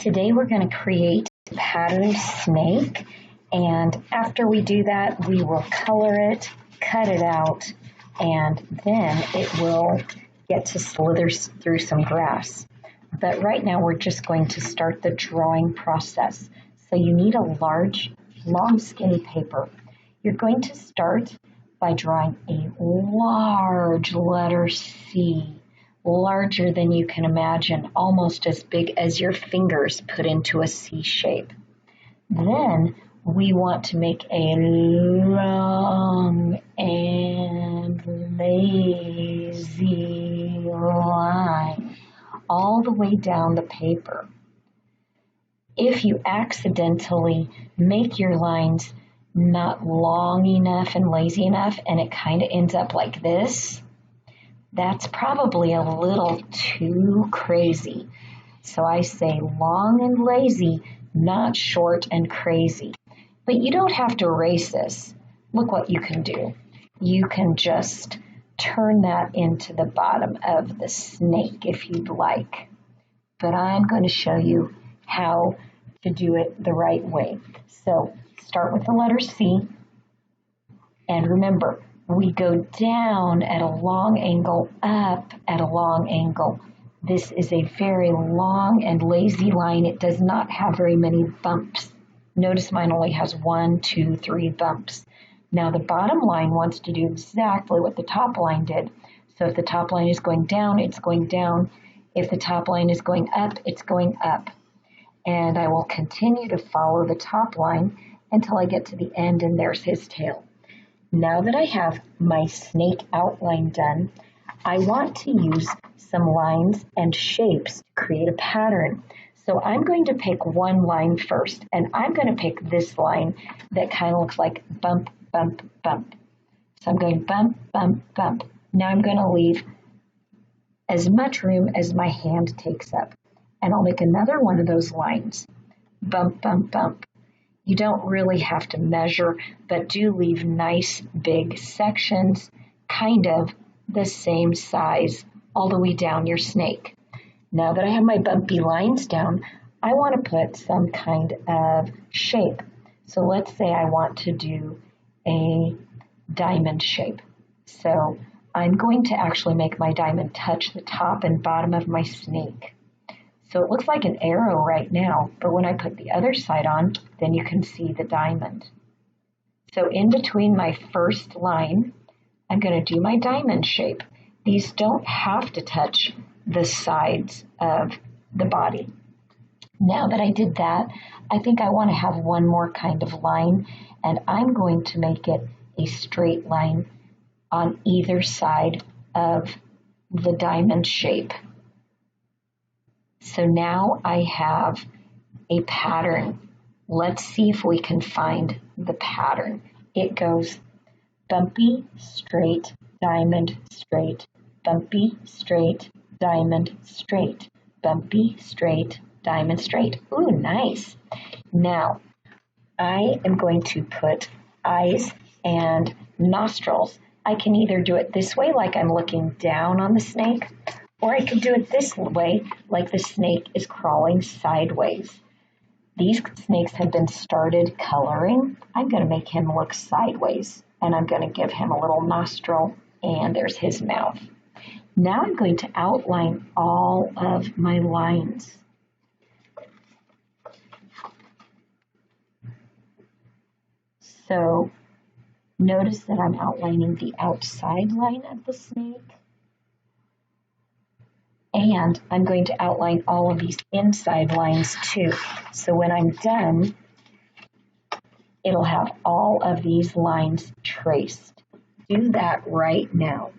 Today we're going to create a patterned snake, and after we do that we will color it, cut it out, and then it will get to slither through some grass. But right now we're just going to start the drawing process. So you need a large, long skinny paper. You're going to start by drawing a large letter C, larger than you can imagine, almost as big as your fingers put into a C shape. Then we want to make a long and lazy line all the way down the paper. If you accidentally make your lines not long enough and lazy enough and it kind of ends up like this, that's probably a little too crazy. So I say long and lazy, not short and crazy. But you don't have to erase this. Look what you can do. You can just turn that into the bottom of the snake if you'd like. But I'm going to show you how to do it the right way. So start with the letter C. And remember, we go down at a long angle, up at a long angle. This is a very long and lazy line. It does not have very many bumps. Notice mine only has 1, 2, 3 bumps. Now the bottom line wants to do exactly what the top line did. So if the top line is going down, it's going down. If the top line is going up, it's going up. And I will continue to follow the top line until I get to the end and there's his tail. Now that I have my snake outline done, I want to use some lines and shapes to create a pattern. So I'm going to pick one line first, and I'm going to pick this line that kind of looks like bump, bump, bump. So I'm going bump, bump, bump. Now I'm going to leave as much room as my hand takes up, and I'll make another one of those lines, bump, bump, bump. You don't really have to measure, but do leave nice big sections, kind of the same size all the way down your snake. Now that I have my bumpy lines down, I want to put some kind of shape. So let's say I want to do a diamond shape. So I'm going to actually make my diamond touch the top and bottom of my snake. So it looks like an arrow right now, but when I put the other side on, then you can see the diamond. So in between my first line, I'm going to do my diamond shape. These don't have to touch the sides of the body. Now that I did that, I think I want to have one more kind of line, and I'm going to make it a straight line on either side of the diamond shape. So now I have a pattern. Let's see if we can find the pattern. It goes bumpy, straight, diamond, straight, bumpy, straight, diamond, straight, bumpy, straight, diamond, straight. Ooh, nice. Now, I am going to put eyes and nostrils. I can either do it this way, like I'm looking down on the snake, or I could do it this way, like the snake is crawling sideways. These snakes have been started coloring. I'm going to make him look sideways, and I'm going to give him a little nostril, and there's his mouth. Now I'm going to outline all of my lines. So notice that I'm outlining the outside line of the snake. And I'm going to outline all of these inside lines too. So when I'm done, it'll have all of these lines traced. Do that right now.